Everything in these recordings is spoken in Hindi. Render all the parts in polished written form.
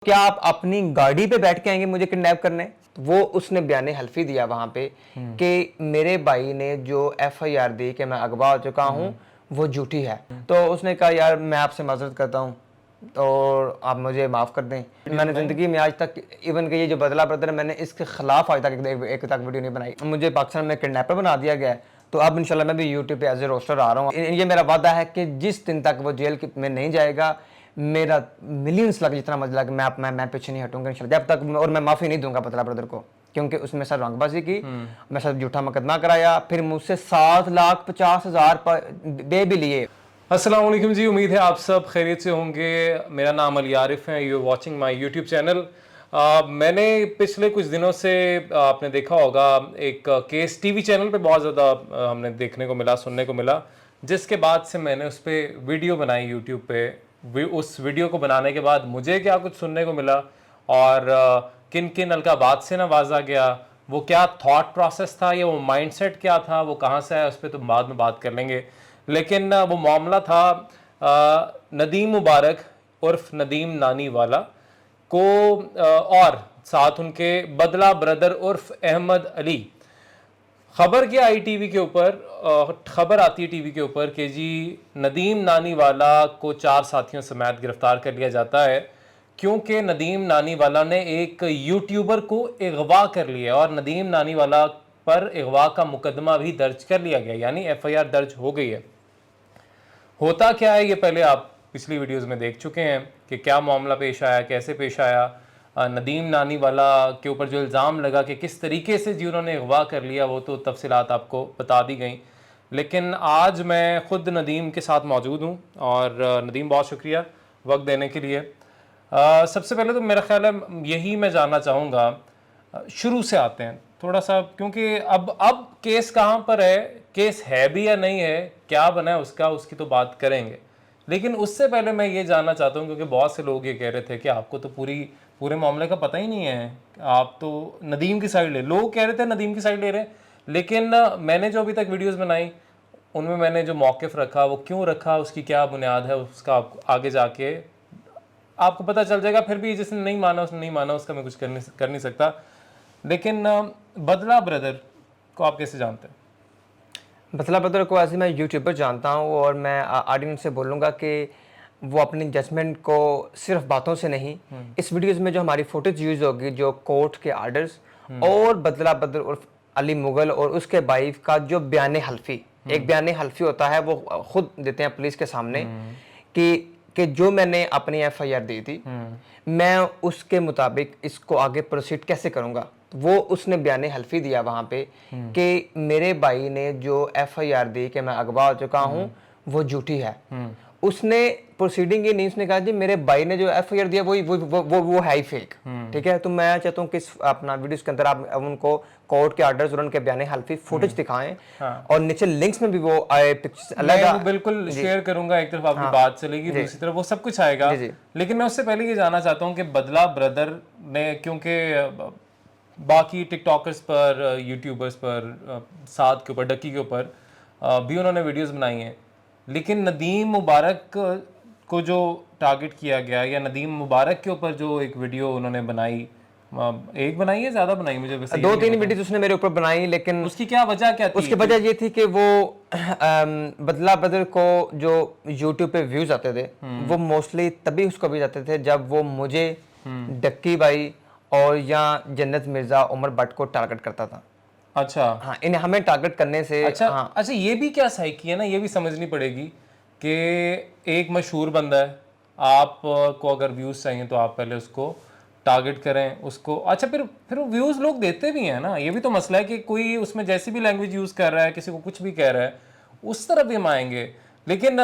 क्या आप अपनी गाड़ी पे बैठ के आएंगे मुझे किडनैप करने? वो उसने बयाने हल्फी दिया वहां पे कि मेरे भाई ने जो एफआईआर दी कि मैं अगवा हो चुका हूं वो झूठी है। तो उसने कहा यार मैं आपसे माजरत करता हूं और आप मुझे माफ़ कर दें। मैंने ज़िंदगी में आज तक इवन कि ये जो बदला ब्रदर मैंने इसके खिलाफ आज तक एक तक वीडियो नहीं बनाई। मुझे पाकिस्तान में किडनैपर बना दिया गया है, तो अब इंशाल्लाह मैं भी यूट्यूब पे एज ए रोस्टर आ रहा हूँ। ये मेरा वादा है कि जिस दिन तक वो जेल में नहीं जाएगा, मेरा मिलियंस लग जितना मजा लगे मैं पीछे नहीं हटूंगा इंशाल्लाह जब तक। और मैं माफ़ी नहीं दूंगा बदला ब्रदर को, क्योंकि उसमें सर रंगबाजी की, मैं सर झूठा मुकदमा कराया, फिर मुझसे 7,50,000 दे भी लिए। अस्सलाम वालेकुम जी, उम्मीद है आप सब खैरियत से होंगे। मेरा नाम अली आरिफ है, you are watching my YouTube channel. मैंने पिछले कुछ दिनों से आपने देखा होगा एक केस टीवी चैनल पे बहुत ज़्यादा हमने देखने को मिला, सुनने को मिला, जिसके बाद से मैंने उस पर वीडियो बनाई यूट्यूब पे। उस वीडियो को बनाने के बाद मुझे क्या कुछ सुनने को मिला और किन किन अलकाबात से नवाजा गया, वो क्या थॉट प्रोसेस था या वो माइंडसेट क्या था, वो कहाँ से आया, उस पर तो बाद में बात कर लेंगे। लेकिन वो मामला था नदीम मुबारक उर्फ नदीम नानी वाला को और साथ उनके बदला ब्रदर उर्फ अहमद अली। खबर क्या आई टीवी के ऊपर, खबर आती है टीवी के ऊपर कि जी नदीम नानी वाला को 4 साथियों समेत गिरफ्तार कर लिया जाता है, क्योंकि नदीम नानी वाला ने एक यूट्यूबर को अगवा कर लिया और नदीम नानी वाला पर अगवा का मुकदमा भी दर्ज कर लिया गया, यानी एफआईआर दर्ज हो गई है। होता क्या है ये पहले आप पिछली वीडियोस में देख चुके हैं कि क्या मामला पेश आया, कैसे पेश आया। नदीम नानी वाला के ऊपर जो इल्ज़ाम लगा कि किस तरीके से जी उन्होंने अगवा कर लिया, वो तो तफसीलात आपको बता दी गई। लेकिन आज मैं ख़ुद नदीम के साथ मौजूद हूँ और नदीम बहुत शुक्रिया वक्त देने के लिए। सबसे पहले तो मेरा ख्याल है यही मैं जानना चाहूँगा, शुरू से आते हैं थोड़ा सा, क्योंकि अब केस कहाँ पर है, केस है भी या नहीं है, क्या बना है उसका, उसकी तो बात करेंगे। लेकिन उससे पहले मैं ये जानना चाहता हूँ, क्योंकि बहुत से लोग ये कह रहे थे कि आपको तो पूरे मामले का पता ही नहीं है, आप तो नदीम की साइड ले, लोग कह रहे थे नदीम की साइड ले रहे हैं। लेकिन मैंने जो अभी तक वीडियोज़ बनाई उनमें मैंने जो मौक़िफ़ रखा वो क्यों रखा, उसकी क्या बुनियाद है, उसका आगे जाके आपको पता चल जाएगा। फिर भी जिसने नहीं माना उसने नहीं माना, उसका मैं कुछ कर नहीं सकता। लेकिन बदला ब्रदर को आप कैसे जानते हैं? बदला ब्रदर को ऐसे मैं यूट्यूबर जानता हूँ और मैं ऑडियंस से बोलूँगा कि वो अपनी जजमेंट को सिर्फ बातों से नहीं, इस वीडियोस में जो हमारी फुटेज यूज़ होगी, जो कोर्ट के आर्डर्स और बदला ब्रदर उर्फ अली मुगल और उसके वाइफ का जो बयान हल्फी, एक बयान हल्फी होता है वो खुद देते हैं पुलिस के सामने कि जो मैंने अपनी एफआईआर दी थी मैं उसके मुताबिक इसको आगे प्रोसीड कैसे करूँगा। वो उसने बयान हल्फी दिया वहाँ पे कि मेरे भाई ने जो एफआईआर दी कि मैं अगवा हो चुका हूँ वो झूठी है। उसने प्रोसीडिंग ये नहीं, उसने कहा जी मेरे भाई ने जो एफआईआर दिया वो है ही फेक। ठीक है, तो मैं चाहता हूँ कि अपना वीडियोस के अंदर आप उनको कोर्ट के ऑर्डर्स और उनके बयान हल्फी फुटेज दिखाएं। हाँ। और नीचे लिंक्स में भी वो आए पिक्चर्स अलग बिल्कुल शेयर करूंगा, एक तरफ आपकी बात चलेगी, दूसरी तरफ वो सब कुछ आएगा। लेकिन मैं उससे पहले ये जानना चाहता हूँ कि बदला ब्रदर ने, क्योंकि बाकी टिकटॉकर्स पर, यूट्यूबर्स पर, साद के ऊपर, डक्की के ऊपर भी उन्होंने वीडियोस बनाई हैं, लेकिन नदीम मुबारक को जो टारगेट किया गया या नदीम मुबारक के ऊपर जो एक वीडियो उन्होंने बनाई, एक बनाई है, ज़्यादा बनाई, मुझे वैसे 2-3 वीडियोस उसने मेरे ऊपर बनाई, लेकिन उसकी क्या वजह क्या थी? उसकी वजह ये थी कि वो बदला ब्रदर को जो यूट्यूब पे व्यूज आते थे वो मोस्टली तभी उसको व्यूज आते थे जब वो मुझे, डक्की भाई और या जन्नत मिर्जा, उमर भट्ट को टारगेट करता था। अच्छा, हाँ, इन्हें हमें टारगेट करने से। अच्छा, हाँ। अच्छा, ये भी क्या साइकी है ना, ये भी समझनी पड़ेगी कि एक मशहूर बंदा है, आप को अगर व्यूज़ चाहिए तो आप पहले उसको टारगेट करें उसको। अच्छा, फिर वो व्यूज़ लोग देते भी हैं ना, ये भी तो मसला है कि कोई उसमें जैसी भी लैंग्वेज यूज़ कर रहा है, किसी को कुछ भी कह रहा है, उस तरफ भी हम आएंगे। लेकिन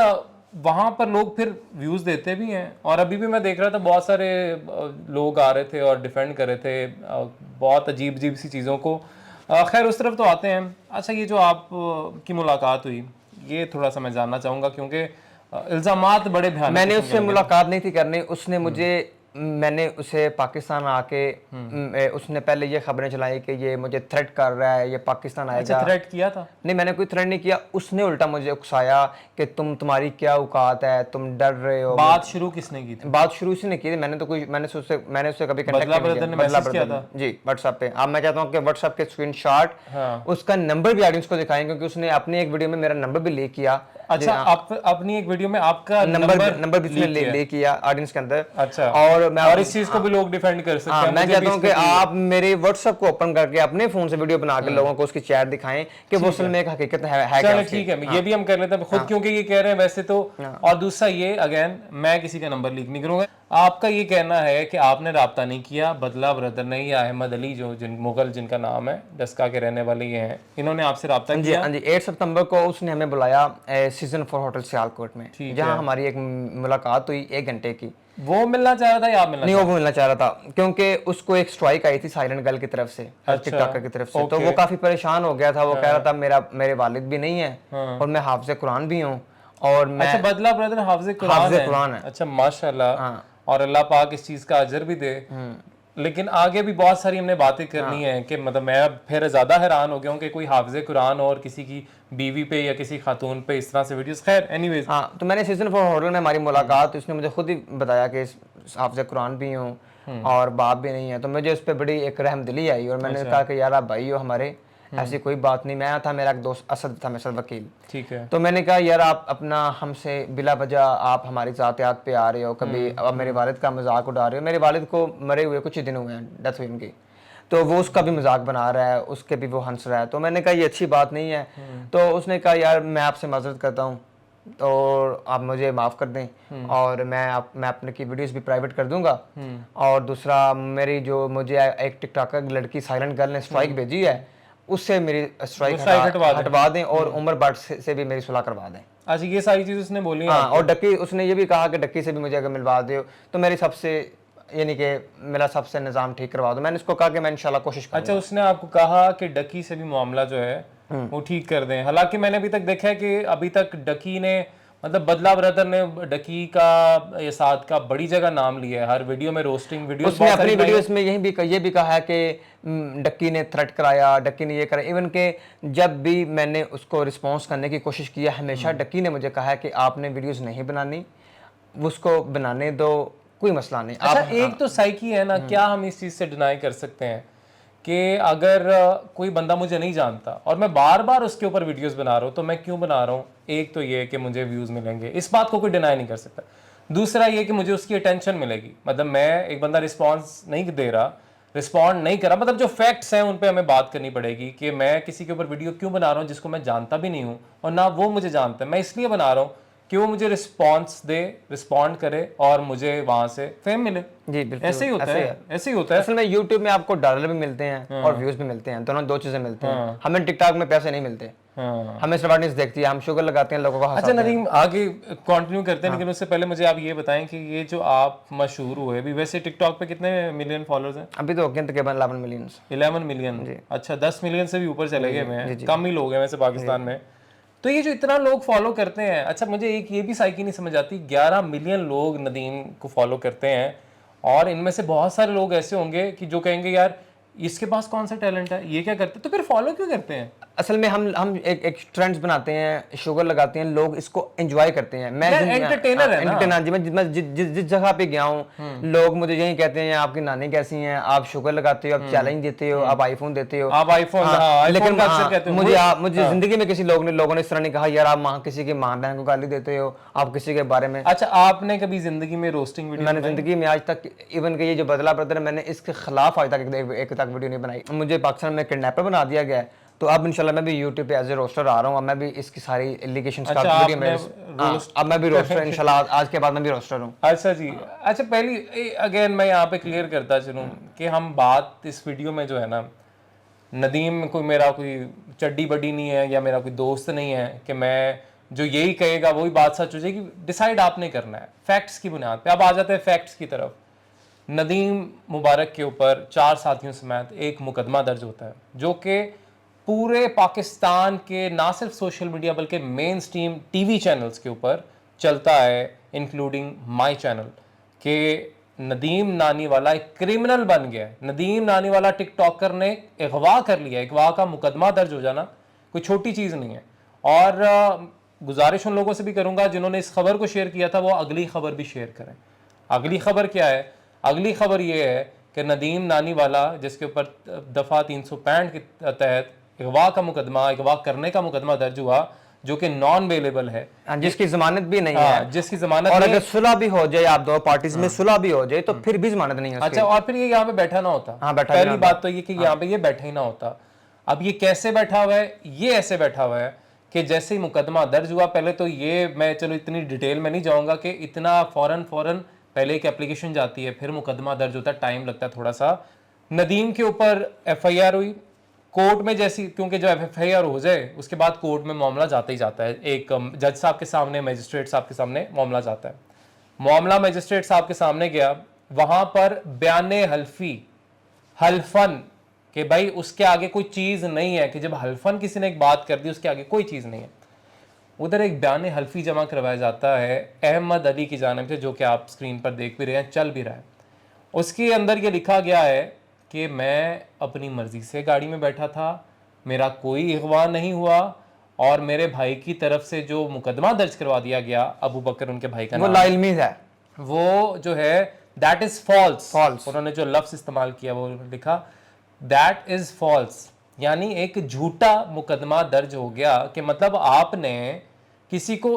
वहाँ पर लोग फिर व्यूज़ देते भी हैं। और अभी भी मैं देख रहा था बहुत सारे लोग आ रहे थे और डिफेंड कर रहे थे बहुत अजीब अजीब सी चीज़ों को। खैर उस तरफ तो आते हैं। अच्छा, ये जो आप की मुलाकात हुई, ये थोड़ा सा मैं जानना चाहूँगा, क्योंकि इल्ज़ामात बड़े भयानक। मैंने उससे मुलाकात नहीं थी करनी, उसने मुझे मैंने उसे पाकिस्तान आके उसने पहले ये खबरें चलाई कि ये मुझे थ्रेट कर रहा है, ये पाकिस्तान अच्छा, आएगा। थ्रेट किया था? नहीं, मैंने कोई थ्रेट नहीं किया, उसने उल्टा मुझे उकसाया कि तुम्हारी क्या औकात है, तुम डर रहे हो। बात शुरू किसने की थी? बात शुरू से नहीं की थी, मैंने उससे कभी कांटेक्ट बदला नहीं ब्रदर किया। ने बदला मैसेज किया ब्रदर था? जी व्हाट्सएप पे। अब मैं चाहता हूँ कि व्हाट्सएप के स्क्रीनशॉट, हाँ। उसका नंबर भी ऑडियंस को दिखाएं, क्योंकि उसने अपनी एक वीडियो में मेरा नंबर भी ले किया। अच्छा, अपनी एक वीडियो में आपका नंबर भी उसने ले किया ऑडियंस के अंदर। अच्छा, और मैं और इस चीज को भी लोग डिफेंड कर सकते हैं। मैं मुझे चाहता भी हूँ कि इसका कोई- आप मेरे व्हाट्सएप को ओपन करके अपने फोन से वीडियो बना के लोगों को उसकी चैट दिखाएं कि वो असल में एक हकीकत है क्या चलो उसकी। ठीक है, ये भी हम कर लेते हैं खुद, क्योंकि ये कह रहे हैं वैसे तो। और दूसरा ये, अगेन मैं किसी का नंबर लीक नहीं करूंगा। आपका ये कहना है कि आपने राब्ता नहीं किया, बदला ब्रदर ने या अहमद अली जो मुगल जिनका नाम है, डस्का के रहने वाले ये हैं, इन्होंने आपसे राब्ता जी किया? हाँ जी, 8 सितंबर को उसने हमें बुलाया सीजन 4 होटल सियालकोट में, जहाँ हमारी एक मुलाकात हुई 1 घंटे की। वो मिलना चाह रहा था या आप मिलना? नहीं, वो मिलना चाह रहा था, क्योंकि उसको एक स्ट्राइक आई थी साइलेंट गर्ल की तरफ से, टिकटॉकर की तरफ से। तो वो काफी परेशान हो गया था। वो कह रहा था मेरे वालिद भी नहीं है और मैं हाफिज़ कुरान भी हूँ, और मैं अच्छा, बदला ब्रदर हाफिज़ कुरान है। अच्छा, माशाल्लाह, और अल्लाह पाक इस चीज का अजर भी दे। लेकिन आगे भी बहुत सारी हमने बातें करनी है कि मतलब मैं फिर ज्यादा हैरान हो गया हूँ कि कोई हाफिज़ कुरान और किसी की बीवी पे या किसी खातून पे इस तरह से वीडियोस। खैर एनीवेज, हाँ, तो मैंने सीजन 4 होटल में हमारी मुलाकात, उसने मुझे खुद ही बताया कि हाफिज़ कुरान भी हूँ और बाप भी नहीं है। तो मुझे उस पर बड़ी एक रहमदिली आई, और मैंने कहा कि यार आप भाई हो हमारे, ऐसी कोई बात नहीं। मैं था, मेरा एक दोस्त असद था, असद वकील। ठीक है। तो मैंने कहा यार आप अपना हमसे बिला वजह आप हमारी ज़ातियात पे आ रहे हो, कभी अब मेरे वालिद का मजाक उड़ा रहे हो। मेरे वालिद को मरे हुए कुछ ही दिन हुए हैं, डेथ हुई उनकी, तो वो उसका भी मजाक बना रहा है, उसके भी वो हंस रहा है। तो मैंने कहा ये अच्छी बात नहीं है। तो उसने कहा यार मैं आपसे माजरत करता हूँ, और आप मुझे माफ़ कर दें, और मैं अपने की वीडियोस भी प्राइवेट कर दूंगा। और दूसरा, मेरी जो मुझे एक टिकटॉकर लड़की साइलेंट गर्ल ने स्ट्राइक भेजी है, उससे मेरी स्ट्राइक हटवा दें, और उमर भट्ट से भी मेरी सुलह करवा दें। अच्छा, ये सारी चीज उसने बोली? हाँ, और डक्की, उसने ये भी कहा कि डक्की से भी मुझे अगर मिलवा दो तो मेरी सबसे, यानी कि मेरा सबसे निज़ाम ठीक करवा दो। मैंने इसको कहा कि मैं इंशाल्लाह कोशिश करूंगा। अच्छा, उसने आपको कहा कि डकी से भी मामला जो है वो ठीक कर दें। हालांकि मैंने अभी तक देखा है कि अभी तक डकी ने, मतलब बदला ब्रदर ने डकी का ये साथ का बड़ी जगह नाम लिया है। हर वीडियो में रोस्टिंग वीडियोस उसने अपनी वीडियोस में ये भी कहा है कि डक्की ने थ्रेट कराया, डक्की ने ये कराया। इवन के जब भी मैंने उसको रिस्पॉन्स करने की कोशिश किया, हमेशा डक्की ने मुझे कहा है कि आपने वीडियोस नहीं बनानी, उसको बनाने दो, कोई मसला नहीं। अच्छा, एक तो साइकी है ना, क्या हम इस चीज से डिनाई कर सकते हैं कि अगर कोई बंदा मुझे नहीं जानता और मैं बार बार उसके ऊपर वीडियोस बना रहा हूँ, तो मैं क्यों बना रहा हूँ? एक तो ये कि मुझे व्यूज मिलेंगे, इस बात को कोई डिनाई नहीं कर सकता। दूसरा ये कि मुझे उसकी अटेंशन मिलेगी। मतलब मैं, एक बंदा रिस्पॉन्स नहीं दे रहा, रिस्पॉन्ड नहीं करा, मतलब जो फैक्ट्स हैं उन पे हमें बात करनी पड़ेगी कि मैं किसी के ऊपर वीडियो क्यों बना रहा हूँ जिसको मैं जानता भी नहीं हूँ, और ना वो मुझे जानता है। मैं इसलिए बना रहा हूँ कि वो मुझे रिस्पॉन्स दे, रिस्पॉन्ड करे और मुझे वहां से फेम मिले। जी बिल्कुल, ऐसे ही होता है, ऐसे ही होता है। असल में यूट्यूब में आपको डॉलर भी मिलते हैं और व्यूज भी मिलते हैं, दोनों दो चीजें मिलते हैं। हमें टिकटॉक में पैसे नहीं मिलते, हमें सिर्फ ऑडियंस देखती है, हम शुगर लगाते हैं, लोगों को अच्छा नदीम, आगे कंटिन्यू करते हैं, लेकिन उससे पहले मुझे आप ये बताएं कि ये जो आप मशहूर हुए अभी, वैसे टिकटॉक पे कितने मिलियन फॉलोअर्स हैं? अभी तो तकरीबन 11 मिलियन। 11 मिलियन? अच्छा, 10 मिलियन से भी ऊपर चले गए हैं। कम ही लोग हैं वैसे पाकिस्तान में। तो ये जो इतना लोग फॉलो करते हैं, अच्छा मुझे एक ये भी साइकी नहीं समझ आती, 11 मिलियन लोग नदीम को फॉलो करते हैं, और इनमें से बहुत सारे लोग ऐसे होंगे कि जो कहेंगे यार इसके पास कौन सा टैलेंट है, ये क्या करते, तो फिर फॉलो क्यों करते हैं? असल में हम एक ट्रेंड्स बनाते हैं, शुगर लगाते हैं, लोग इसको एंजॉय करते हैं। मैं एंटरटेनर है ना। एंटरटेनर, मैं जिस जगह पे गया हूँ, लोग मुझे यही कहते हैं आपकी नानी कैसी हैं, आप शुगर लगाते हो, आप चैलेंज देते हो, आप आईफोन देते हो, आप आईफोन। लेकिन मुझे जिंदगी में किसी लोगों ने इस तरह नहीं कहा यार आप किसी की माँ बहन को गाली देते हो, आप किसी के बारे में। अच्छा, आपने कभी जिंदगी में रोस्टिंग वीडियो? मैंने जिंदगी में आज तक, इवन के ये जो बदला ब्रदर, मैंने इसके खिलाफ आज तक एक तक वीडियो नहीं बनाई। मुझे पाकिस्तान में किडनैपर बना दिया गया है, तो अब इंशाल्लाह मैं भी यूट्यूब पे एज ए रोस्टर आ रहा हूँ। अब मैं भी इसकी सारी एलिगेशंस का वीडियो में, अब मैं भी रोस्टर, इंशाल्लाह आज के बाद मैं भी रोस्टर हूँ। अच्छा जी। अच्छा, पहली अगेन मैं यहाँ पे क्लियर करता चलूँ कि हम बात इस वीडियो में जो है ना, नदीम कोई मेरा कोई चड्डी बड्डी नहीं है या मेरा कोई दोस्त नहीं है कि मैं जो यही कहेगा वही बात सच हो जाएगी। डिसाइड आपने करना है फैक्ट्स की बुनियाद पे। अब आ जाते हैं फैक्ट्स की तरफ। नदीम मुबारक के ऊपर 4 साथियों समेत एक मुकदमा दर्ज होता है, जो कि पूरे पाकिस्तान के ना सिर्फ सोशल मीडिया बल्कि मेन स्ट्रीम TV चैनल्स के ऊपर चलता है, इंक्लूडिंग माई चैनल, कि नदीम नानी वाला एक क्रिमिनल बन गया है। नदीम नानी वाला टिकटॉकर ने अगवा कर लिया, अगवा का मुकदमा दर्ज हो जाना कोई छोटी चीज़ नहीं है। और गुजारिश उन लोगों से भी करूंगा जिन्होंने इस खबर को शेयर किया था वो अगली खबर भी शेयर करें। अगली खबर क्या है? अगली खबर ये है कि नदीम नानी वाला जिसके ऊपर दफ़ा 365 के तहत अगवा का मुकदमा, अगवा करने का मुकदमा दर्ज हुआ जो कि नॉन अवेलेबल है, जिसकी जमानत भी नहीं हाँ, है, जिसकी जमानत और नहीं अगर सुलह भी हो जाए, आप दो पार्टीज में सुलह भी हो जाए तो फिर भी जमानत नहीं है उसकी। अच्छा, और फिर ये यहाँ पे बैठा ना होता। हाँ, बैठा पहली बात तो ये कि यहाँ पे ये बैठा ही ना होता। अब ये कैसे बैठा हुआ है? ये ऐसे बैठा हुआ है कि जैसे ही मुकदमा दर्ज हुआ, पहले तो ये मैं चलो इतनी डिटेल में नहीं जाऊंगा कि इतना फौरन पहले एक एप्लीकेशन जाती है, फिर मुकदमा दर्ज होता है, टाइम लगता है थोड़ा सा। नदीम के ऊपर FIR हुई कोर्ट में, जैसी क्योंकि जब FIR हो जाए उसके बाद कोर्ट में मामला जाता ही जाता है, एक जज साहब के सामने, मजिस्ट्रेट साहब के सामने मामला जाता है। मामला मजिस्ट्रेट साहब के सामने गया, वहां पर बयाने हल्फन कि भाई उसके आगे कोई चीज नहीं है, कि जब हल्फन किसी ने एक बात कर दी उसके आगे कोई चीज नहीं है। उधर एक बयान हल्फी जमा करवाया जाता है अहमद अली की जानिब से, जो कि आप स्क्रीन पर देख भी रहे हैं, चल भी रहा है। उसके अंदर ये लिखा गया है कि मैं अपनी मर्जी से गाड़ी में बैठा था, मेरा कोई अगवा नहीं हुआ, और मेरे भाई की तरफ से जो मुकदमा दर्ज करवा दिया गया, अबू बकर उनके भाई का वो नाम, लाइलमीज है, वो जो है दैट इज फॉल्स। उन्होंने जो लफ्ज इस्तेमाल किया वो लिखा दैट इज फॉल्स, यानी एक झूठा मुकदमा दर्ज हो गया कि मतलब आपने किसी को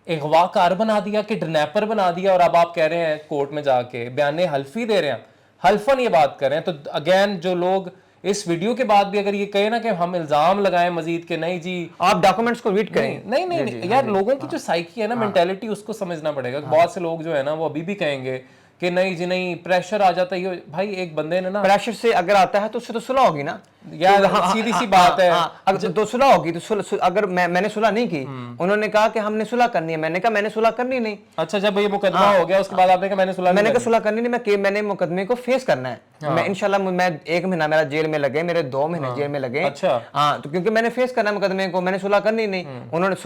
अगवाकार बना दिया, किडनैपर बना दिया, और अब आप कह रहे हैं कोर्ट में जाके बयाने हल्फी दे रहे हैं, हल्फन ये बात कर रहे हैं। तो अगेन जो लोग इस वीडियो के बाद भी अगर ये कहे ना कि हम इल्जाम लगाएं मजीद के नहीं जी आप डॉक्यूमेंट्स को रीड करें। नहीं यार, लोगों की जो साइकी है ना, मेंटालिटी, उसको समझना पड़ेगा। बहुत से लोग जो है ना वो अभी भी कहेंगे कि नहीं जी नहीं, प्रेशर आ जाता है। भाई एक बंदे ने ना, प्रेशर से अगर आता है तो उससे तो सुलह होगी ना यार, सीधी सी बात है। अगर तो सुलह होगी तो अगर मैंने सुलह नहीं की, उन्होंने कहा कि हमने सुलह करनी है, मैंने कहा मैंने सुलह करनी नहीं। अच्छा, जब ये मुकदमा हो गया उसके बाद आपने कहा मैंने सुलह मैंने कहा सुलह करनी नहीं, मैंने मुकदमे को फेस करना है। मैं इंशाल्लाह, मैं 1 महीना मेरा जेल में लगे, मेरे 2 महीने जेल में लगे। अच्छा, हाँ, तो क्योंकि मैंने फेस करना है मुकदमे को, मैंने सुलह करनी नहीं। उन्होंने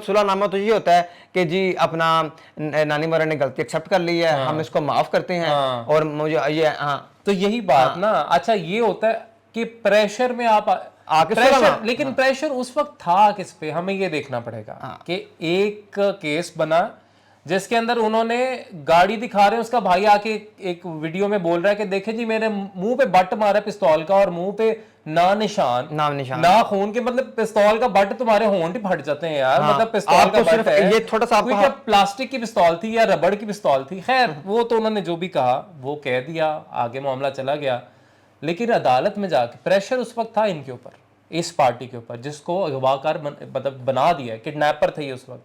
सुलहनामा तो ये होता है कि जी अपना नानी मरा ने गलती एक्सेप्ट कर ली है, हम इसको माफ करते हैं, और मुझे ये, हाँ, तो यही बात ना। अच्छा, ये होता है कि प्रेशर में आप आके प्रेशर, लेकिन प्रेशर उस वक्त था किस पे, हमें ये देखना पड़ेगा कि एक केस बना जिसके अंदर उन्होंने गाड़ी दिखा रहे हैं, उसका भाई आके एक वीडियो में बोल रहा है कि देखे जी मेरे मुंह पे बट मारा पिस्तौल का, और मुंह पे नाम निशान ना खून के, मतलब पिस्तौल का बट तुम्हारे होंठ फट जाते हैं यार। मतलब पिस्तौल का बट है, ये थोड़ा सा क्या प्लास्टिक की पिस्तौल थी या रबड़ की पिस्तौल थी? खैर, वो तो उन्होंने जो भी कहा वो कह दिया, आगे मामला चला गया। लेकिन अदालत में जाके प्रेशर उस वक्त था इनके ऊपर, इस पार्टी के ऊपर, जिसको अगवाकार मतलब बना दिया, किडनैपर थे उस वक्त,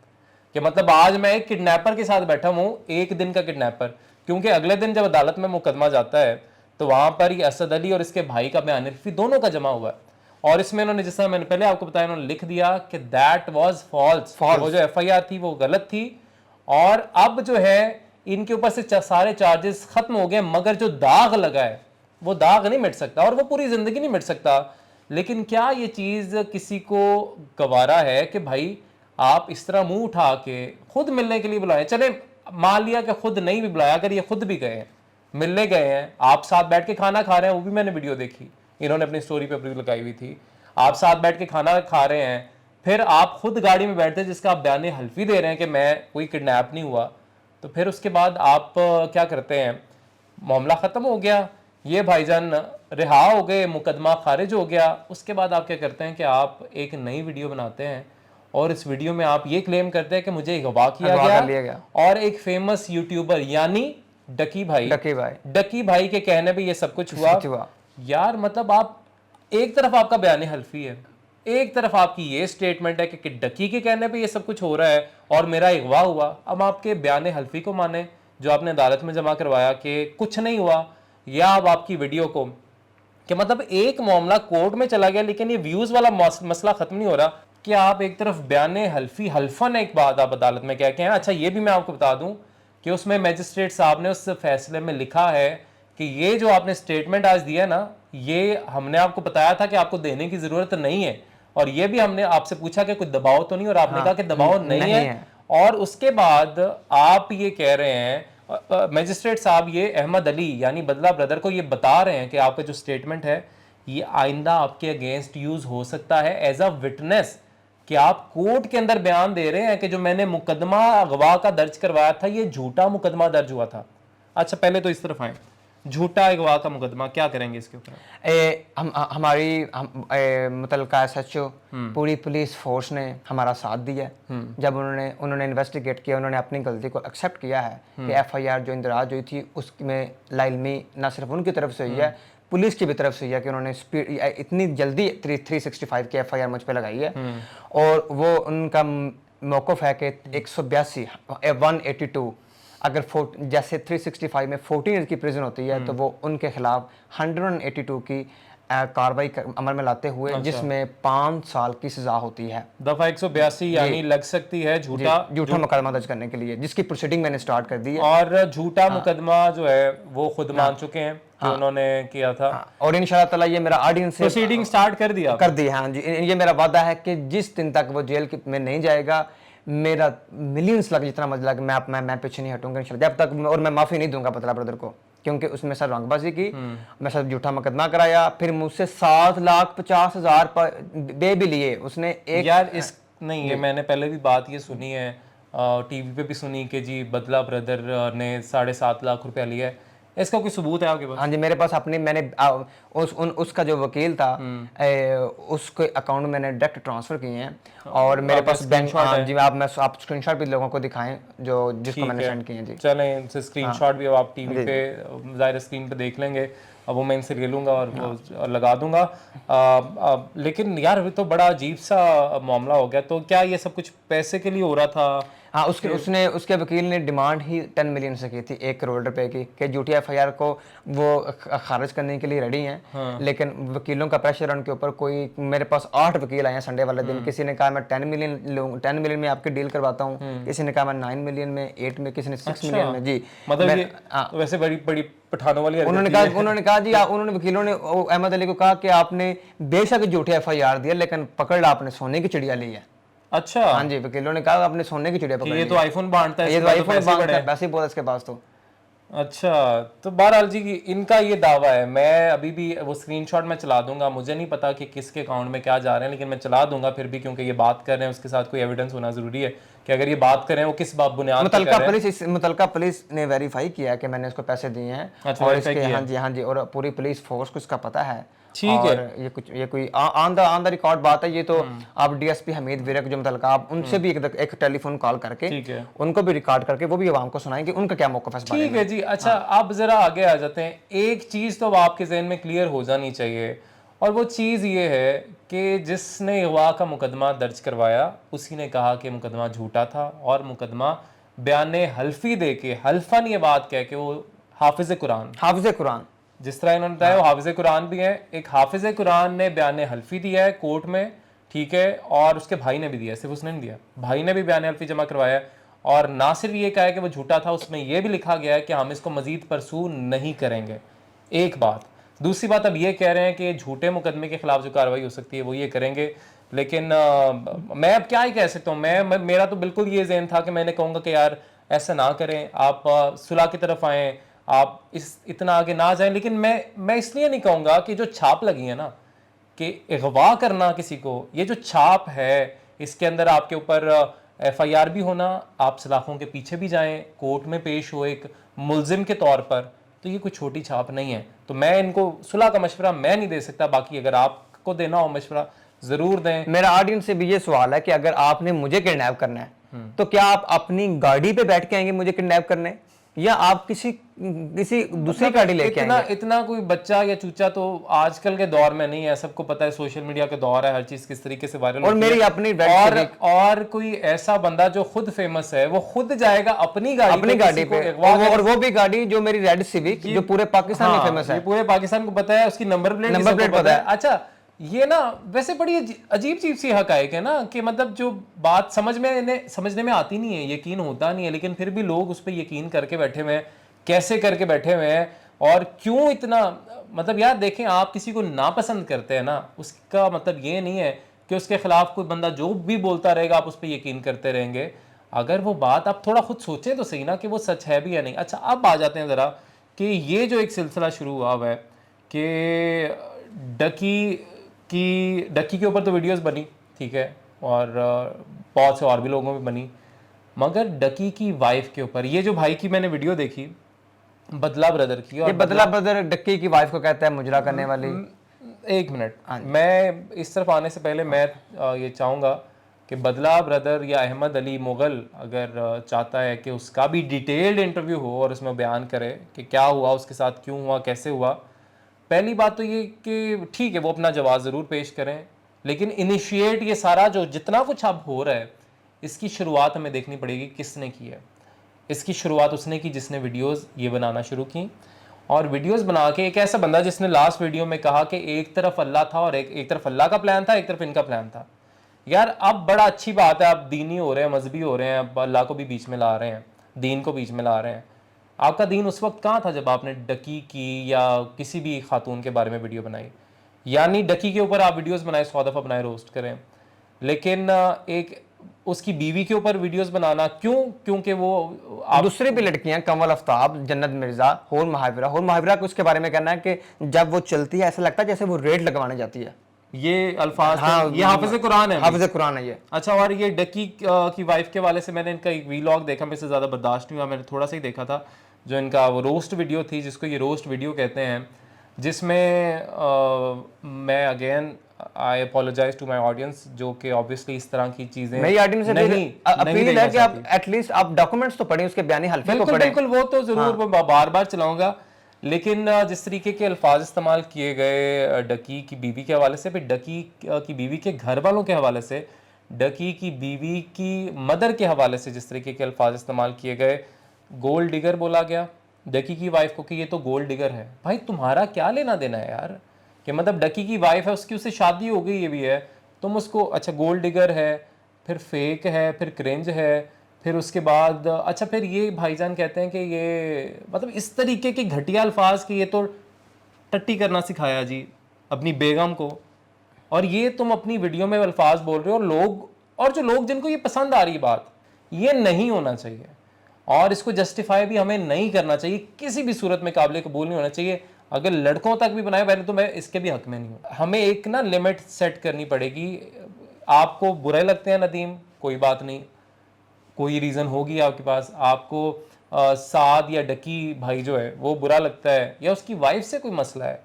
कि मतलब आज मैं एक किडनैपर के साथ बैठा हूँ, एक दिन का किडनैपर। क्योंकि अगले दिन जब अदालत में मुकदमा जाता है तो वहां पर ये असद अली और इसके भाई का बयान दोनों का जमा हुआ है, और इसमें इन्होंने, जिस तरह मैंने पहले आपको बताया, इन्होंने लिख दिया कि दैट वाज फॉल्स, वो जो FIR थी वो गलत थी, और अब जो है इनके ऊपर से सारे चार्जेस खत्म हो गए, मगर जो दाग लगा है वो दाग नहीं मिट सकता, और वो पूरी जिंदगी नहीं मिट सकता। लेकिन क्या ये चीज किसी को गवारा है कि भाई आप इस तरह मुंह उठा के खुद मिलने के लिए बुलाएं? चले मान लिया कि खुद नहीं भी बुलाया, अगर ये खुद भी गए हैं, मिलने गए हैं, आप साथ बैठ के खाना खा रहे हैं, वो भी मैंने वीडियो देखी, इन्होंने अपनी स्टोरी पे अपनी लगाई हुई थी, आप साथ बैठ के खाना खा रहे हैं, फिर आप खुद गाड़ी में बैठते हैं जिसका आप बयान हल्फी दे रहे हैं कि मैं कोई किडनैप नहीं हुआ, तो फिर उसके बाद आप क्या करते हैं? मामला ख़त्म हो गया, ये भाईजान रिहा हो गए, मुकदमा खारिज हो गया। उसके बाद आप क्या करते हैं कि आप एक नई वीडियो बनाते हैं, और इस वीडियो में आप ये क्लेम करते हैं कि मुझे अगवा किया गया, और एक फेमस यूट्यूबर यानी डकी भाई के कहने पे ये सब कुछ हुआ। यार मतलब आप एक तरफ आपका बयान हल्फी है, एक तरफ आपकी ये स्टेटमेंट है कि डकी के कहने पे ये सब कुछ हो रहा है और मेरा अगवा हुआ। अब आपके बयान हल्फी को माने जो आपने अदालत में जमा करवाया कि कुछ नहीं हुआ, या अब आपकी वीडियो को कि मतलब एक मामला कोर्ट में चला गया लेकिन ये व्यूज वाला मसला खत्म नहीं हो रहा, कि आप एक तरफ बयान हल्फी हल्फन एक बात आप अदालत में कह के हैं। अच्छा, ये भी मैं आपको बता दूं कि उसमें मजिस्ट्रेट साहब ने उस फैसले में लिखा है कि ये जो आपने स्टेटमेंट आज दिया ना, ये हमने आपको बताया था कि आपको देने की जरूरत नहीं है, और ये भी हमने आपसे पूछा कि कोई दबाव तो नहीं, और आपने कहा कि दबाव नहीं है। और उसके बाद आप ये कह रहे हैं, मजिस्ट्रेट साहब ये अहमद अली यानी बदला ब्रदर को ये बता रहे हैं कि आपका जो स्टेटमेंट है ये आइंदा आपके अगेंस्ट यूज हो सकता है एज अ विटनेस, कि आप कोर्ट के अंदर बयान दे रहे हैं कि जो मैंने मुकदमा अगवा का दर्ज करवाया था ये झूठा मुकदमा दर्ज हुआ था। अच्छा पहले तो इस तरफ आए, झूठा अगवा का मुकदमा क्या करेंगे इसके ऊपर? हमारी मुतलका SHO पूरी पुलिस फोर्स ने हमारा साथ दिया। जब उन्होंने इन्वेस्टिगेट किया, उन्होंने अपनी गलती को एक्सेप्ट किया है कि FIR जो इंदराज हुई थी उसमें लाइलमी ना सिर्फ उनकी तरफ से हुई है, पुलिस की भी तरफ से हुई है कि उन्होंने स्पीड इतनी जल्दी 365 की FIR मुझ पे लगाई है। और वो उनका मौक़िफ़ है कि 182 182 अगर जैसे 365 में 14 ईयर की प्रिजन होती है तो वो उनके खिलाफ 182 की कार्रवाई अमल में लाते हुए जिसमें 5 साल की सजा होती है। दफा 182 यानी लग सकती है झूठा मुकदमा दर्ज करने के लिए, जिसकी प्रोसीडिंग मैंने स्टार्ट कर दी है। और झूठा मुकदमा जो है वो खुद मान चुके हैं कि उन्होंने किया था। और इंशाल्लाह ताला ये मेरा ऑडियंस से प्रोसीडिंग स्टार्ट कर दी। हाँ जी, ये मेरा वादा है कि जिस दिन तक वो जेल में नहीं जाएगा, मेरा मिलियंस लग जितना मजा लग मैं पीछे नहीं हटूंगा इंशाल्लाह जब तक, और मैं माफ़ी नहीं दूंगा बदला ब्रदर को, क्योंकि उसमें सर रंगबाजी की, मैं सर झूठा मुकदमा कराया, फिर मुझसे 7,50,000 दे भी लिए उसने। एक यार इस नहीं, ये मैंने पहले भी बात ये सुनी है, टीवी पे भी सुनी कि जी बदला ब्रदर ने 7.5 लाख रुपया लिया है। इसका कोई सबूत है आपके पास? हाँ जी, मेरे पास अपनी मैंने उसका जो वकील था उसके अकाउंट में मैंने डायरेक्ट ट्रांसफर किए हैं, और मेरे पास बैंक। हाँ जी, आप स्क्रीनशॉट भी लोगों को दिखाएं जिसको मैंने सेंड किए हैं जी। चलें, इनसे स्क्रीनशॉट भी अब आप टीवी पे ज़ाहिर स्क्रीन पे देख लेंगे, अब वो मैं इनसे ले लूँगा और वो लगा दूंगा। लेकिन यार अभी तो बड़ा अजीब सा मामला हो गया। तो क्या ये सब कुछ पैसे के लिए हो रहा था? हाँ, उसके वकील ने डिमांड ही 10 मिलियन से की थी, 1 करोड़ रुपए की, कि झूठी FIR को वो खारिज करने के लिए रेडी हैं। लेकिन वकीलों का प्रेशर उनके ऊपर, कोई मेरे पास 8 वकील आए हैं संडे वाले दिन। किसी ने कहा मैं 10 मिलियन में आपकी डील करवाता हूँ, किसी ने कहा मैं 9 मिलियन में, 8 में, किसी ने 6 मिलियन में जी। मतलब ये वैसे बड़ी बड़ी पठानों वाली उन्होंने कहा जी, उन्होंने वकीलों ने अहमद अली को कहा कि आपने बेशक झूठी FIR दिया लेकिन पकड़ आपने सोने की चिड़िया ली है। अच्छा। हाँ जी, वकीलों ने कहा आपने सोने की चिड़िया पकड़ी। ये तो आईफोन बांटता है, ये तो आईफोन बांटता है, पैसे बहुत इसके पास तो। अच्छा, तो बहरहाल जी इनका ये दावा है, मैं अभी भी वो स्क्रीनशॉट मैं चला दूंगा, मुझे नहीं पता कि किसके अकाउंट में क्या जा रहे हैं, लेकिन मैं चला दूंगा फिर भी, क्योंकि ये बात कर रहे हैं उसके साथ कोई एविडेंस होना जरूरी है कि अगर ये बात करें वो किस बुनियाद पर कर रहे हैं। मुतलका पुलिस ने वेरीफाई किया कि मैंने इसको पैसे दिए हैं। अच्छा, और इसके हाँ जी, और पूरी पुलिस फोर्स को इसका पता है। ठीक है, ये कोई ऑन द रिकॉर्ड बात है। ये तो आप DSP हमीद विरक जो मुतलका, आप उनसे भी एक टेलीफोन कॉल करके उनको भी रिकॉर्ड करके वो भी आवाम को सुनाएंगे उनका क्या मौक़िफ़ है। ठीक है जी। अच्छा, आप जरा आगे आ जाते हैं। एक चीज़ तो आपके जहन में क्लियर हो जानी चाहिए, और वो चीज़ ये है कि जिसने अगवा का मुकदमा दर्ज करवाया उसी ने कहा कि मुकदमा झूठा था, और मुकदमा बयान हल्फी दे के, हल्फन ये बात कह के वो हाफिज़ कुरान जिस तरह इन्होंने बताया वो हाफिज़ कुरान भी है, एक हाफिज़ कुरान ने बयान हल्फी दिया है कोर्ट में, ठीक है, और उसके भाई ने भी दिया, सिर्फ उसने नहीं दिया, भाई ने भी बयान हल्फी जमा करवाया है। और ना सिर्फ ये कहा है कि वो झूठा था, उसमें यह भी लिखा गया है कि हम इसको मजीद परसू नहीं करेंगे। एक बात। दूसरी बात, अब ये कह रहे हैं कि झूठे मुकदमे के खिलाफ जो कार्रवाई हो सकती है वो ये करेंगे। लेकिन मैं अब क्या ही कह सकता हूँ। मेरा तो बिल्कुल ये ज़हन था कि मैंने कहूँगा कि यार ऐसा ना करें, आप सुलह की तरफ आएँ, आप इतना आगे ना जाएं। लेकिन मैं इसलिए नहीं कहूँगा कि जो छाप लगी है ना, कि अगवा करना किसी को, ये जो छाप है इसके अंदर आपके ऊपर FIR भी होना, आप सलाखों के पीछे भी जाएं, कोर्ट में पेश हो एक मुल्जिम के तौर पर, तो ये कोई छोटी छाप नहीं है। तो मैं इनको सुलह का मशवरा मैं नहीं दे सकता, बाकी अगर आपको देना हो मशवरा ज़रूर दें। मेरा ऑडियंस से भी ये सवाल है कि अगर आपने मुझे किडनैप करना है तो क्या आप अपनी गाड़ी पे बैठ के आएंगे मुझे किडनैप करने, या आप किसी दूसरी गाड़ी लेके आएंगे? इतना कोई बच्चा या चूचा तो आजकल के दौर में नहीं है, सबको पता है सोशल मीडिया का दौर है, हर चीज किस तरीके से वायरल और मेरी अपनी और कोई ऐसा बंदा जो खुद फेमस है वो खुद जाएगा अपनी गाड़ी पे, और वो भी गाड़ी जो मेरी रेड सिविक जो पूरे पाकिस्तान में फेमस है, पूरे पाकिस्तान को पता है, उसकी नंबर प्लेट पता है। अच्छा, ये ना वैसे बड़ी अजीब सी हकायक है ना, कि मतलब जो बात समझने में आती नहीं है, यकीन होता नहीं है, लेकिन फिर भी लोग उस पर यकीन करके बैठे हुए हैं। कैसे करके बैठे हुए हैं और क्यों इतना, मतलब यार देखें, आप किसी को नापसंद करते हैं ना, उसका मतलब ये नहीं है कि उसके खिलाफ कोई बंदा जो भी बोलता रहेगा आप उस पर यकीन करते रहेंगे। अगर वो बात आप थोड़ा खुद सोचें तो सही ना कि वो सच है भी या नहीं। अच्छा, अब आ जाते हैं ज़रा कि ये जो एक सिलसिला शुरू हुआ हुआ है कि डकी के ऊपर तो वीडियोस बनी, ठीक है, और बहुत से और भी लोगों में बनी, मगर डकी की वाइफ के ऊपर ये जो भाई की मैंने वीडियो देखी बदला ब्रदर की, ये और बदला ब्रदर डक्की की वाइफ को कहता है मुजरा करने वाली। एक मिनट, मैं इस तरफ आने से पहले मैं ये चाहूँगा कि बदला ब्रदर या अहमद अली मुगल अगर चाहता है कि उसका भी डिटेल्ड इंटरव्यू हो और उसमें बयान करे कि क्या हुआ उसके साथ, क्यों हुआ, कैसे हुआ। पहली बात तो ये कि ठीक है वो अपना जवाब ज़रूर पेश करें, लेकिन इनिशिएट ये सारा जो जितना कुछ अब हो रहा है इसकी शुरुआत हमें देखनी पड़ेगी किसने की है। इसकी शुरुआत उसने की जिसने वीडियोस ये बनाना शुरू की, और वीडियोस बना के एक ऐसा बंदा जिसने लास्ट वीडियो में कहा कि एक तरफ अल्लाह था और एक तरफ अल्लाह का प्लान था, एक तरफ इनका प्लान था। यार अब बड़ा अच्छी बात है, आप दीनी हो रहे हैं, मजहबी हो रहे हैं, अब अल्लाह को भी बीच में ला रहे हैं, दीन को बीच में ला रहे हैं। आपका दीन उस वक्त कहाँ था जब आपने डकी की या किसी भी खातून के बारे में वीडियो बनाई? यानी डकी के ऊपर आप वीडियोस बनाए, 100 दफ़ा बनाए, रोस्ट करें, लेकिन एक उसकी बीवी के ऊपर वीडियोस बनाना क्यों? क्योंकि वो आप दूसरी भी लड़कियां, कमल आफ्ताब, जन्नत मिर्जा, होर महाविरा को उसके बारे में कहना है कि जब वो चलती है ऐसा लगता है जैसे वो रेड लगवाने जाती है। ये अल्फाज हाँ, ये हाफिज़ कुरान है। हाफिज़ कुरान है ये। अच्छा, और ये डकी की वाइफ के वाले से मैंने इनका एक वीलॉग देखा, मेरे से ज़्यादा बर्दाश्त नहीं हुआ, मैंने थोड़ा सा ही देखा था, जो इनका वो रोस्ट वीडियो थी, जिसको ये रोस्ट वीडियो कहते हैं, जिसमें मैं again I apologise to my audience, जो कि ऑब्वियसली इस तरह की चीज़ें मेरी ऑडियंस से नहीं अपील है कि आप एटलीस्ट आप डॉक्यूमेंट्स तो पढ़ें, उसके बयानी हल्फे को बिल्कुल पढ़ें। बिल्कुल, वो तो ज़रूर मैं बार बार चलाऊंगा, लेकिन जिस तरीके के अल्फाज इस्तेमाल किए गए डकी की बीवी के हवाले से, फिर डकी की बीवी के घर वालों के हवाले से, डकी की बीवी की मदर के हवाले से जिस तरीके के अल्फाज इस्तेमाल किए गए, गोल्ड डिगर बोला गया डकी की वाइफ को कि ये तो गोल्ड डिगर है। भाई तुम्हारा क्या लेना देना है यार, कि मतलब डकी की वाइफ है, उसकी उससे शादी हो गई, ये भी है, तुम उसको अच्छा गोल्ड डिगर है, फिर फेक है, फिर क्रिंज है, फिर उसके बाद अच्छा फिर ये भाईजान कहते हैं कि ये मतलब इस तरीके के घटिया अल्फाज कि ये तो टट्टी करना सिखाया जी अपनी बेगम को, और ये तुम अपनी वीडियो में अल्फाज बोल रहे हो, और जो लोग जिनको ये पसंद आ रही बात, ये नहीं होना चाहिए, और इसको जस्टिफाई भी हमें नहीं करना चाहिए, किसी भी सूरत में काबिल कबूल नहीं होना चाहिए। अगर लड़कों तक भी बनाए पहले तो मैं इसके भी हक में नहीं हूँ। हमें एक ना लिमिट सेट करनी पड़ेगी। आपको बुरे लगते हैं नदीम, कोई बात नहीं, कोई रीज़न होगी आपके पास, आपको साद या डकी भाई जो है वो बुरा लगता है, या उसकी वाइफ से कोई मसला है,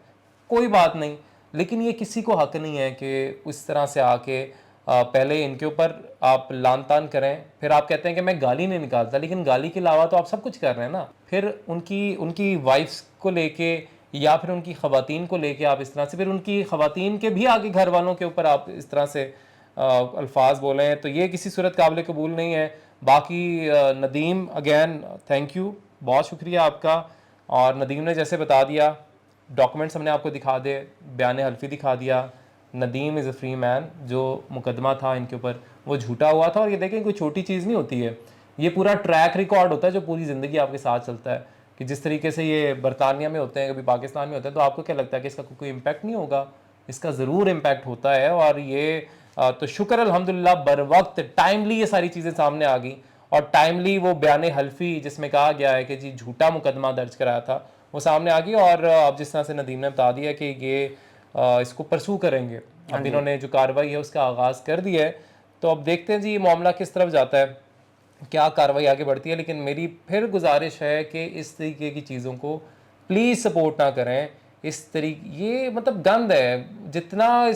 कोई बात नहीं, लेकिन ये किसी को हक नहीं है कि उस तरह से आके पहले इनके ऊपर आप लान तान करें, फिर आप कहते हैं कि मैं गाली नहीं निकालता, लेकिन गाली के अलावा तो आप सब कुछ कर रहे हैं ना। फिर उनकी वाइफ्स को लेके या फिर उनकी ख़वातीन को लेके आप इस तरह से, फिर उनकी ख़वातीन के भी आगे घर वालों के ऊपर आप इस तरह से अल्फाज बोले हैं, तो ये किसी सूरत काबिल कबूल नहीं है। बाकी नदीम अगेन थैंक यू, बहुत शुक्रिया आपका। और नदीम ने जैसे बता दिया, डॉक्यूमेंट्स हमने आपको दिखा दे, बयान हल्फी दिखा दिया, Nadeem is a free man, जो मुकदमा था इनके ऊपर वो झूठा हुआ था। और ये देखें कोई छोटी चीज़ नहीं होती है, ये पूरा ट्रैक रिकॉर्ड होता है जो पूरी ज़िंदगी आपके साथ चलता है, कि जिस तरीके से ये बरतानिया में होते हैं, कभी पाकिस्तान में होते हैं, तो आपको क्या लगता है कि इसका कोई इम्पैक्ट नहीं होगा? इसका ज़रूर इम्पैक्ट होता है। और ये तो शुक्र अल्हम्दुलिल्लाह बर वक्त टाइमली ये सारी चीज़ें सामने आ गई, और टाइमली वो बयान हल्फी जिसमें कहा गया है कि जी झूठा मुकदमा दर्ज कराया था वो सामने आ गई। और अब जिस तरह से नदीम ने बता दिया कि ये इसको परसू करेंगे, अब इन्होंने जो कार्रवाई है उसका आगाज़ कर दिया है, तो अब देखते हैं जी ये मामला किस तरफ जाता है, क्या कार्रवाई आगे बढ़ती है। लेकिन मेरी फिर गुजारिश है कि इस तरीके की चीज़ों को प्लीज़ सपोर्ट ना करें। इस तरीके ये मतलब गंद है, जितना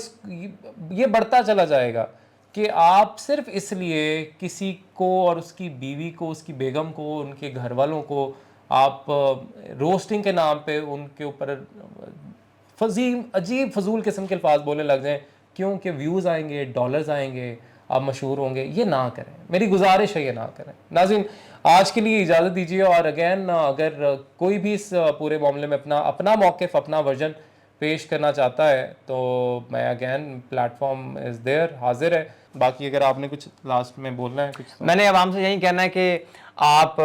ये बढ़ता चला जाएगा कि आप सिर्फ इसलिए किसी को और उसकी बीवी को, उसकी बेगम को, उनके घर वालों को आप रोस्टिंग के नाम पे उनके ऊपर अजीब फजूल किस्म के अल्फाज बोलने लग जाएं, क्योंकि व्यूज़ आएंगे, डॉलर्स आएंगे, आप मशहूर होंगे। ये ना करें, मेरी गुजारिश है, ये ना करें। नाज़रीन आज के लिए इजाज़त दीजिए, और अगेन अगर कोई भी इस पूरे मामले में अपना मौक़िफ़, अपना वर्जन पेश करना चाहता है तो मैं अगेन प्लेटफॉर्म इज़ देयर, हाजिर है। बाकी अगर आपने कुछ लास्ट में बोलना है कुछ, मैंने आवाम से यही कहना है कि आप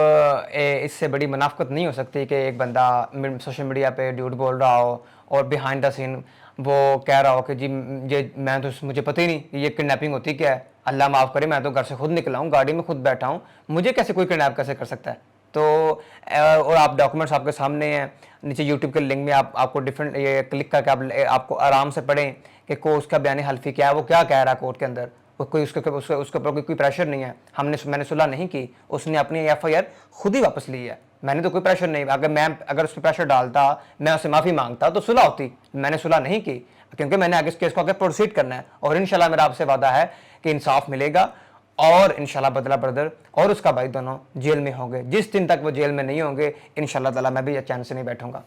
इससे बड़ी मुनाफ़क़त नहीं हो सकती कि एक बंदा सोशल मीडिया पे झूठ बोल रहा हो और बिहाइंड द सीन वो कह रहा हो कि जी ये मैं तो मुझे पता ही नहीं कि ये किडनैपिंग होती क्या है, अल्लाह माफ़ करे, मैं तो घर से खुद निकला हूँ, गाड़ी में खुद बैठा हूँ, मुझे कैसे कोई किडनैप कैसे कर सकता है। तो और आप डॉक्यूमेंट्स आपके सामने हैं, नीचे यूट्यूब के लिंक में आपको डिफरेंट ये क्लिक करके आपको आराम से पढ़ें कि कोर्ट का बयान हल्फी क्या है, वो क्या कह रहा है कोर्ट के अंदर। वो कोई उसके ऊपर कोई प्रेशर नहीं है, मैंने सुलह नहीं की, उसने अपनी FIR खुद ही वापस ली है, मैंने तो कोई प्रेशर नहीं। अगर उस पर प्रेशर डालता, मैं उससे माफ़ी मांगता तो सुलह होती, मैंने सुलह नहीं की क्योंकि मैंने आगे इस केस को आगे प्रोसीड करना है और इंशाल्लाह मेरा आपसे वादा है कि इंसाफ मिलेगा और इंशाल्लाह बदला ब्रदर और उसका भाई दोनों जेल में होंगे। जिस दिन तक वो जेल में नहीं होंगे इंशाल्लाह ताला मैं भी चैन से नहीं बैठूंगा।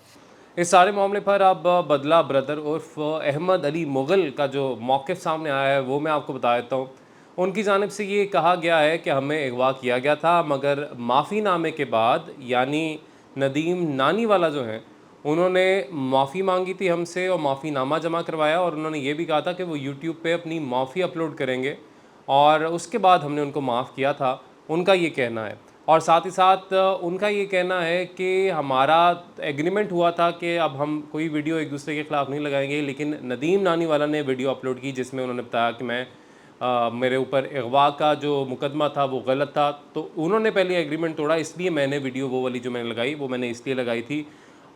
इस सारे मामले पर अब बदला ब्रदर उर्फ अहमद अली मुग़ल का जो मौक़िफ़ सामने आया है वो मैं आपको बता देता हूँ। उनकी जानिब से ये कहा गया है कि हमें अगवा किया गया था, मगर माफ़ीनामे के बाद यानी नदीम नानीवाला जो हैं उन्होंने माफ़ी मांगी थी हमसे और माफ़ीनामा जमा करवाया और उन्होंने ये भी कहा था कि वो यूट्यूब पे अपनी माफ़ी अपलोड करेंगे और उसके बाद हमने उनको माफ़ किया था, उनका ये कहना है। और साथ ही साथ उनका ये कहना है कि हमारा एग्रीमेंट हुआ था कि अब हम कोई वीडियो एक दूसरे के ख़िलाफ़ नहीं लगाएंगे, लेकिन नदीम नानीवाला ने वीडियो अपलोड की जिसमें उन्होंने बताया कि मेरे ऊपर अगवा का जो मुकदमा था वो गलत था। तो उन्होंने पहले एग्रीमेंट तोड़ा, इसलिए मैंने वीडियो वो वाली जो मैंने लगाई वो मैंने इसलिए लगाई थी।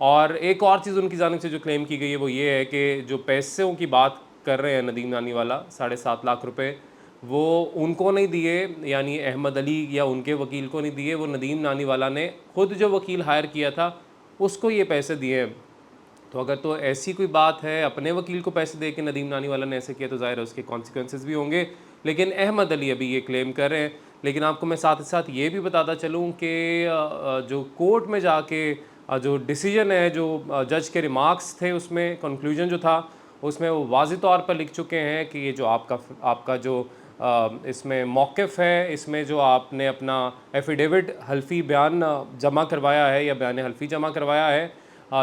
और एक और चीज़ उनकी जानिब से जो क्लेम की गई है वो ये है कि जो पैसों की बात कर रहे हैं नदीम नानीवाला 7.5 लाख रुपए, वो उनको नहीं दिए, यानी अहमद अली या उनके वकील को नहीं दिए, वो नदीम नानीवाला ने खुद जो वकील हायर किया था उसको ये पैसे दिए हैं। तो अगर तो ऐसी कोई बात है, अपने वकील को पैसे दे के नदीम नानीवाला ने ऐसे किया, तो ज़ाहिर है उसके कॉन्सिक्वेंसेस भी होंगे। लेकिन अहमद अली अभी ये क्लेम कर रहे हैं। लेकिन आपको मैं साथ ही साथ ये भी बताता चलूँ कि जो कोर्ट में जाके जो डिसीजन है, जो जज के रिमार्क्स थे, उसमें कंक्लूजन जो था उसमें वो वाज़ी तौर पर लिख चुके हैं कि ये जो आपका जो इसमें मौक़िफ़ है, इसमें जो आपने अपना एफिडेविट हल्फी बयान जमा करवाया है या बयान हल्फी जमा करवाया है,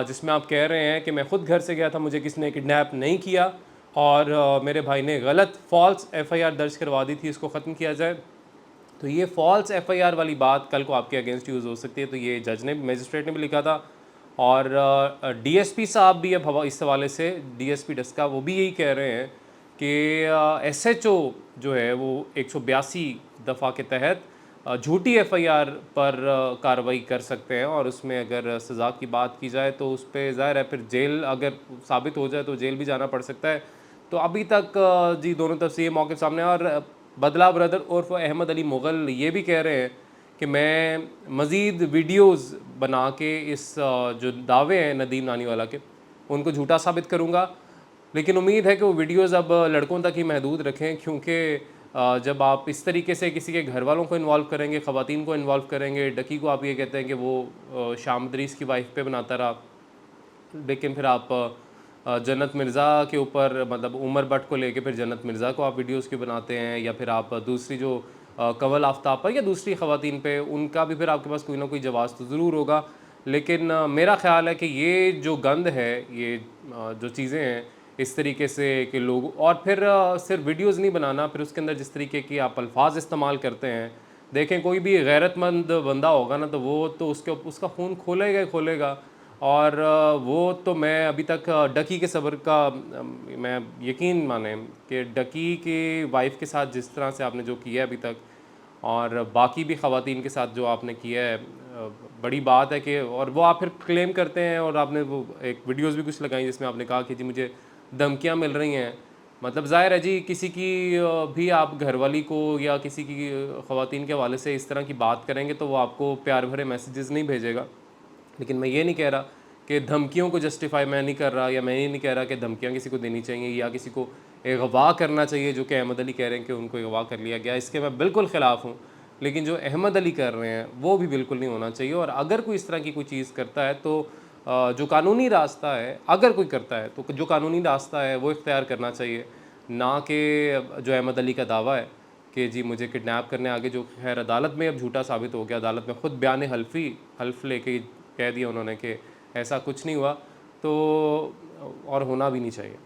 जिसमें आप कह रहे हैं कि मैं ख़ुद घर से गया था, मुझे किसी ने किडनैप नहीं किया और मेरे भाई ने गलत फ़ॉल्स FIR दर्ज करवा दी थी, इसको ख़त्म किया जाए। तो ये फ़ॉल्स FIR वाली बात कल को आपके अगेंस्ट यूज़ हो सकती है। तो ये जज ने, मजिस्ट्रेट ने भी लिखा था और DSP साहब भी अब इस हवाले से, DSP डस्का, वो भी यही कह रहे हैं कि SHO जो है वो 182 दफ़ा के तहत झूठी FIR पर कार्रवाई कर सकते हैं और उसमें अगर सज़ा की बात की जाए तो उस पर ज़ाहिर है फिर जेल अगर साबित हो जाए तो जेल भी जाना पड़ सकता है। तो अभी तक जी दोनों तरफ से ये मौके सामने। और बदला ब्रदर उर्फ अहमद अली मुग़ल ये भी कह रहे हैं कि मैं मज़ीद वीडियोज़ बना के इस जो दावे हैं नदीम नानीवाला के, उनको झूठा साबित करूँगा। लेकिन उम्मीद है कि वो वीडियोज़ अब लड़कों तक ही महदूद रखें, क्योंकि जब आप इस तरीके से किसी के घर वालों को इन्वॉल्व करेंगे, ख़वातीन को इन्वॉल्व करेंगे, डकी को आप ये कहते हैं कि वो शाम दरीस की वाइफ पे बनाता रहा, लेकिन फिर आप जन्नत मिर्ज़ा के ऊपर, मतलब उमर भट्ट को लेके फिर जन्नत मिर्ज़ा को आप वीडियोज़ क्यों बनाते हैं, या फिर आप दूसरी जो कवल आफ्ताब पर या दूसरी ख़वातीन पे, उनका भी फिर आपके पास कोई ना कोई जवाब तो ज़रूर होगा। लेकिन मेरा ख़्याल है कि ये जो गंद है, ये जो चीज़ें हैं इस तरीके से कि लोग, और फिर सिर्फ वीडियोज़ नहीं बनाना, फिर उसके अंदर जिस तरीके की आप अल्फाज इस्तेमाल करते हैं, देखें कोई भी गैरतमंद बंदा होगा ना तो वो तो उसका खून खोलेगा ही खोलेगा। और वो तो मैं अभी तक डकी के सब्र का मैं यकीन माने कि डकी के वाइफ के साथ जिस तरह से आपने जो किया है अभी तक, और बाकी भी ख़वातीन के साथ जो आपने किया है, बड़ी बात है कि, और वो आप फिर क्लेम करते हैं, और आपने वो एक वीडियोस भी कुछ लगाई जिसमें आपने कहा कि जी मुझे धमकियाँ मिल रही हैं। मतलब ज़ाहिर है जी, किसी की भी आप घरवाली को या किसी की ख़वातीन के हवाले से इस तरह की बात करेंगे तो वो आपको प्यार भरे मैसेजेस नहीं भेजेगा। लेकिन मैं ये नहीं कह रहा कि धमकियों को जस्टिफाई मैं नहीं कर रहा, या मैं ये नहीं कह रहा कि धमकियाँ किसी को देनी चाहिए या किसी को अगवा करना चाहिए, जो कि अहमद अली कह रहे हैं कि उनको अगवा कर लिया गया, इसके मैं बिल्कुल ख़िलाफ़ हूँ। लेकिन जो अहमद अली कर रहे हैं वो भी बिल्कुल नहीं होना चाहिए। और अगर कोई इस तरह की कोई चीज़ करता है तो जो कानूनी रास्ता है, अगर कोई करता है तो जो कानूनी रास्ता है वो इख्तियार करना चाहिए, ना कि जो अहमद अली का दावा है कि जी मुझे किडनैप करने आगे, जो खैर अदालत में अब झूठा साबित हो गया। अदालत में ख़ुद बयान हल्फ लेके कह दिया उन्होंने कि ऐसा कुछ नहीं हुआ, तो और होना भी नहीं चाहिए।